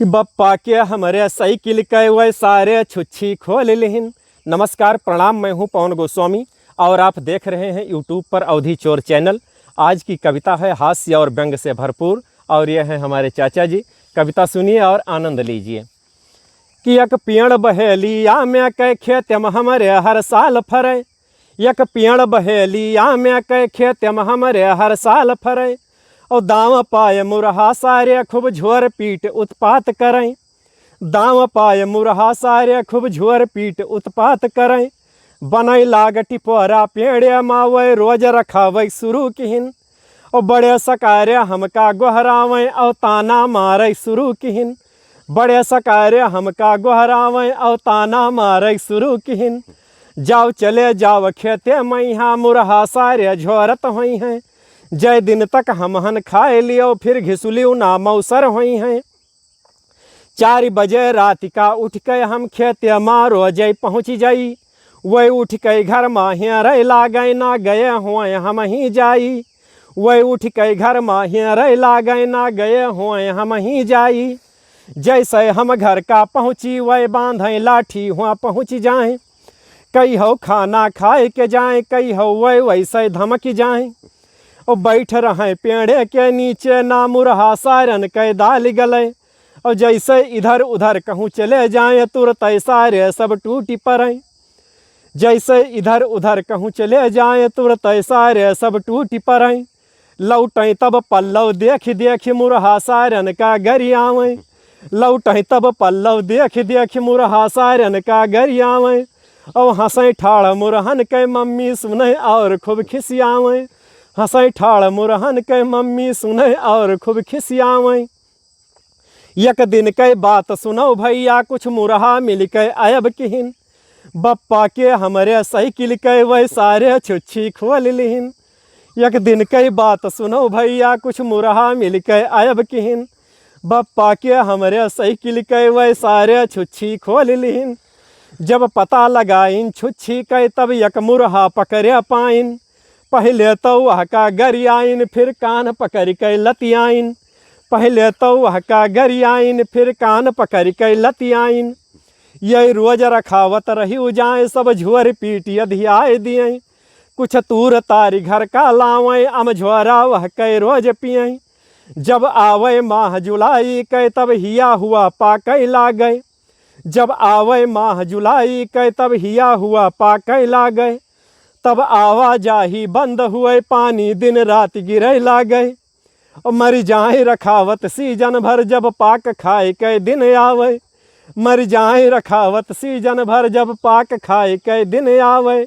कि बप्पा के हमारे साइकिल के वह सारे छुच्छी खोल लिहिन। नमस्कार प्रणाम, मैं हूं पवन गोस्वामी और आप देख रहे हैं यूट्यूब पर अवधि चोर चैनल। आज की कविता है हास्य और व्यंग से भरपूर और ये है हमारे चाचा जी। कविता सुनिए और आनंद लीजिए। कि एक पेड़ बहेलिया में कै खेत में हमारे हर साल फरे, एक पेड़ बहेलिया में कै खेत में हमारे हर साल फरे, और दाव पाए मुरहा सारे खूब झोर पीट उत्पात करें, दाव पाए मुरहा सारे खूब झोर पीट उत्पात करें, बनई लाग टिपोरा पेड़े मावे रोज रखावे शुरू किहिन, और बड़े सकारे हमका गोहरावें और ताना मारे शुरू किहिन, बड़े सकारे हमका गोहरावें और ताना मारे शुरू किहिन, जाओ चले जाओ खेते मैहा मुरहा सारे झोरत हुई हैं, जय दिन तक हमहन खाए लियो फिर घिसुलियो ना मौसर हुई हैं, 4 बजे रात का उठ के हम खेते मारो जय पहुँच जाई, वही उठ के घर माहिया रह लागे ना गए हुए हम ही जाई, वही उठ के घर माहिया रह लागे ना गए हुए हम ही जाई, जैसे हम घर का पहुँची वह बांधे लाठी हुआ पहुँच जाएं, कई हो खाना खाए के जाएं, कई हो वह वैसे धमक जाएं, और बैठ रहे पेड़े के नीचे ना मुरहा सारन के दाल गले, और जैसे इधर उधर कहूँ चले जाएं तुरंत सारे सब टूटी पड़ें, जैसे इधर उधर कहूँ चले जाएं तुरंत सारे सब टूटी पड़ें, लौटें तब पल्लव देख देख मुरहा सारन का गरियावें, लौटें तब पल्लव देख देख मुरहा सारन का गरियावें, और हंसें ठाड़ मुरहन के मम्मी सुने और खूब खिसियावें, हंसें ठाड़ मुरहन के मम्मी सुने और खूब खिसियावें, एक दिन के बात सुनो भैया कुछ मुरहा मिल के आयब किहिन, बप्पा के हमारे साइकिल के वह सारे छुच्छी खोल लिहिन, एक दिन के बात सुनो भैया कुछ मुरहा मिल के आयब किहिन, बप्पा के हमारे साइकिल के वह सारे छुच्छी खोल लिहिन, जब पता लगाइन छुच्छी के तब एक मुरहा पकड़े पाइन, पहले तो वह का गरियाइन फिर कान पकड़ के लतियाइन, पहले तो वह का गरियाइन फिर कान पकड़ के लतियाइन, यही रोज रखावत रही जाए सब झोर पीट अधियाए दिए, कुछ तूर तारी घर का लावें अम झोरा वह के रोज पिए, जब आवे माह जुलाई के तब हिया हुआ पाके लागे, जब आवे माह जुलाई के तब हिया हुआ पाके लागे, तब आवाजाही बंद हुए पानी दिन रात गिरे लागे, और मर जाए रखावत सीजन भर जब पाक खाए के दिन आवे, मर जाए रखावत सीजन भर जब पाक खाए के दिन आवे,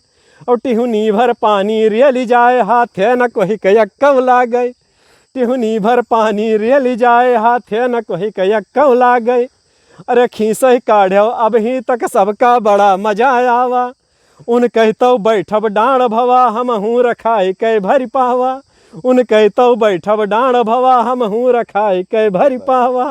और टिहुनी भर पानी रेली जाए हाथे न कोई के कब लागे, टिहुनी भर पानी रेली जाए हाथे न कोई के कब लागे, अरे खींचे काढ़ो अब ही तक सबका बड़ा मजा आवा, उन कहतो बैठब डाँड़ भवा हम हूँ रखाए के भरी पावा, उन कहतो बैठब डाँड़ भवा हम हूँ रखाए के भरी पावा।